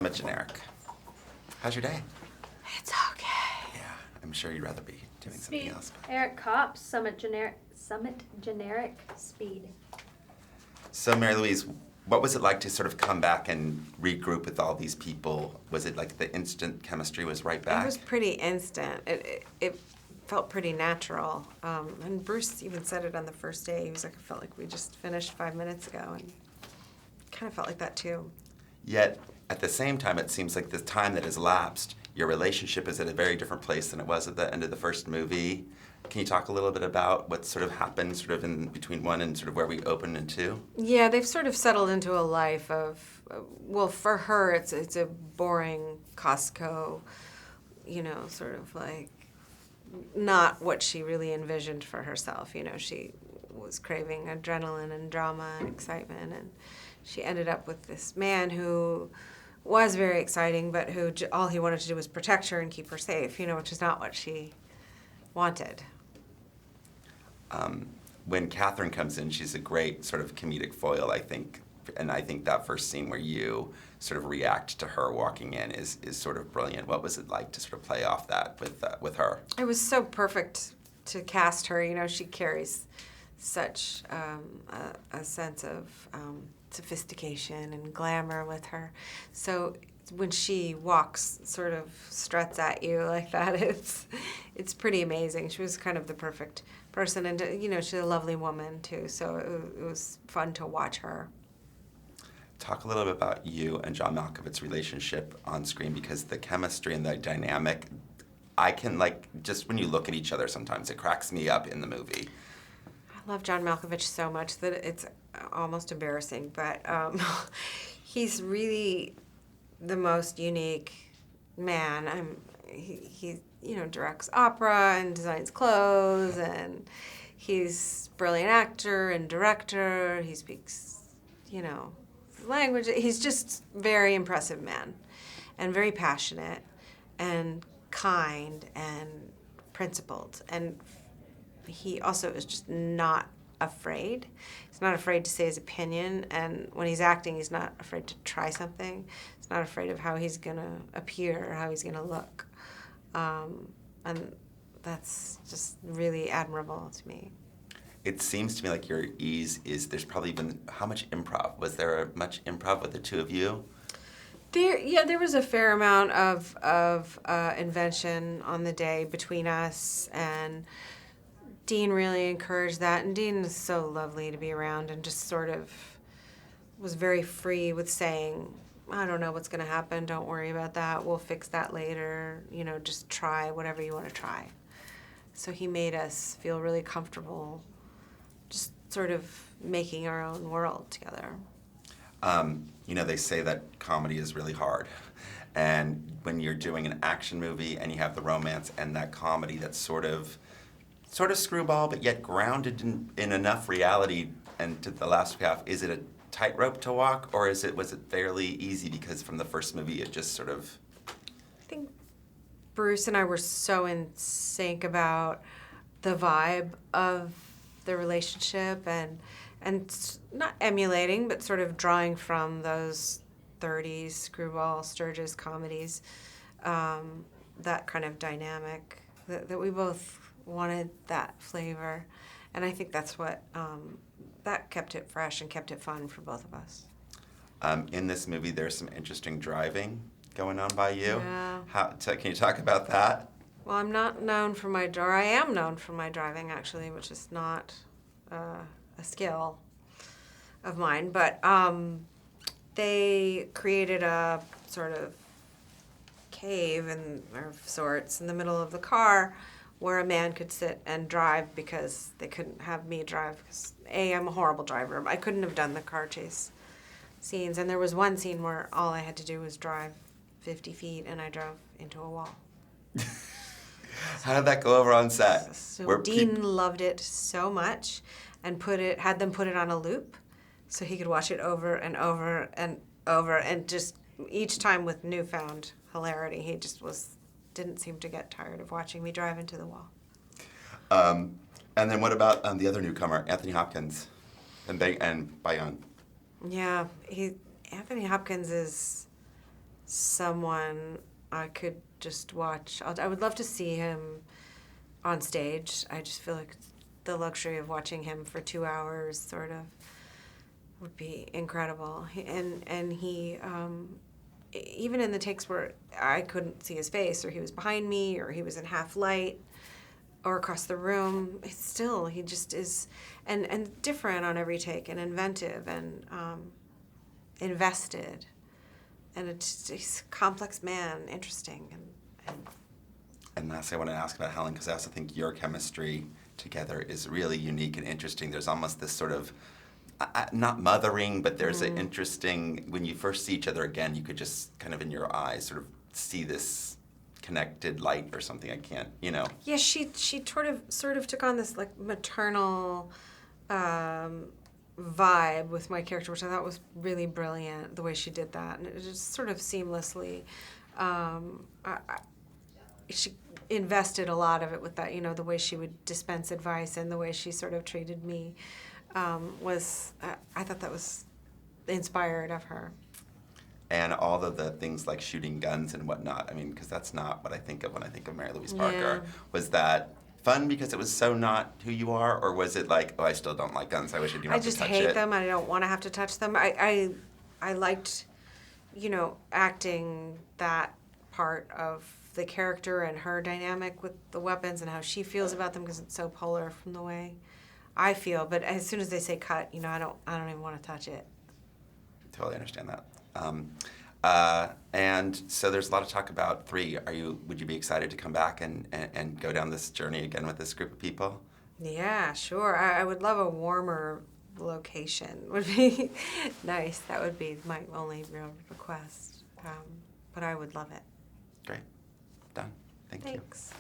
I'm a generic. How's your day? It's okay. Yeah, I'm sure you'd rather be doing something else. Eric Kopp, Summit Generic Speed. So, Mary-Louise, what was it like to sort of come back and regroup with all these people? Was it like the instant chemistry was right back? It was pretty instant. It felt pretty natural. And Bruce even said it on the first day. He was like, I felt like we just finished 5 minutes ago. And kind of felt like that too. Yet, at the same time, it seems like the time that has lapsed, your relationship is at a very different place than it was at the end of the first movie. Can you talk a little bit about what sort of happened sort of in between one and sort of where we open in two? Yeah, they've sort of settled into a life of, well, for her, it's a boring Costco, sort of like not what she really envisioned for herself. She was craving adrenaline and drama and excitement, and she ended up with this man who was very exciting, but who all he wanted to do was protect her and keep her safe, which is not what she wanted. When Catherine comes in, she's a great sort of comedic foil, I think. And I think that first scene where you sort of react to her walking in is sort of brilliant. What was it like to sort of play off that with her? It was so perfect to cast her. She carries such a sense of sophistication and glamour with her. So when she walks, sort of struts at you like that, it's pretty amazing. She was kind of the perfect person, and she's a lovely woman too. So it was fun to watch her. Talk a little bit about you and John Malkovich's relationship on screen, because the chemistry and the dynamic, I can just when you look at each other sometimes, it cracks me up in the movie. I love John Malkovich so much that it's almost embarrassing, but he's really the most unique man. He directs opera and designs clothes, and he's a brilliant actor and director. He speaks, language. He's just a very impressive man, and very passionate, and kind, and principled, and he also is just not afraid. He's not afraid to say his opinion, and when he's acting, he's not afraid to try something. He's not afraid of how he's going to appear or how he's going to look. And that's just really admirable to me. It seems to me like your ease is, there's probably been, how much improv? Was there much improv with the two of you? There was a fair amount of invention on the day between us, and Dean really encouraged that, and Dean is so lovely to be around, and just sort of was very free with saying, I don't know what's going to happen, don't worry about that, we'll fix that later, just try whatever you want to try. So he made us feel really comfortable just sort of making our own world together. They say that comedy is really hard. And when you're doing an action movie and you have the romance and that comedy that's sort of screwball, but yet grounded in enough reality, and to the last half, is it a tightrope to walk, or was it fairly easy because from the first movie it just sort of... I think Bruce and I were so in sync about the vibe of the relationship, and not emulating, but sort of drawing from those 30s screwball Sturgis comedies, that kind of dynamic, that we both wanted that flavor. And I think that's what, that kept it fresh and kept it fun for both of us. In this movie, there's some interesting driving going on by you. Yeah. Can you talk about that? Well, I'm not known for my I am known for my driving, actually, which is not a skill of mine. But they created a sort of cave of sorts in the middle of the car where a man could sit and drive, because they couldn't have me drive, because I'm a horrible driver. I couldn't have done the car chase scenes. And there was one scene where all I had to do was drive 50 feet, and I drove into a wall. How did that go over on set? So Dean loved it so much, and had them put it on a loop so he could watch it over and over and over, and just each time with newfound hilarity. He just didn't seem to get tired of watching me drive into the wall. And then what about the other newcomer, Anthony Hopkins, and Bayonne? Yeah, Anthony Hopkins is someone I could just watch. I would love to see him on stage. I just feel like the luxury of watching him for 2 hours sort of would be incredible. And he even in the takes where I couldn't see his face, or he was behind me, or he was in half light, or across the room, he just is, and different on every take, and inventive, and invested, and he's a complex man, interesting, And lastly, I want to ask about Helen, because I also think your chemistry together is really unique and interesting. There's almost this sort of, not mothering, but there's an interesting, when you first see each other again, you could just kind of in your eyes sort of see this connected light or something. I can't, Yeah, she sort of took on this like maternal vibe with my character, which I thought was really brilliant, the way she did that, and it just sort of seamlessly. She invested a lot of it with that, the way she would dispense advice and the way she sort of treated me was, I thought that was inspired of her. And all of the things like shooting guns and whatnot, I mean, because that's not what I think of when I think of Mary-Louise Parker. Yeah. Was that fun because it was so not who you are, or was it like, oh, I still don't like guns, I wish I didn't have to touch it? I just hate them. I don't want to have to touch them. I liked, acting that part of the character and her dynamic with the weapons and how she feels about them, because it's so polar from the way I feel. But as soon as they say cut, I don't even want to touch it. Totally understand that. And so there's a lot of talk about 3. Would you be excited to come back and go down this journey again with this group of people? Yeah, sure. I would love a warmer location. Would be nice. That would be my only real request. But I would love it. Great. Done. Thank you. Thanks.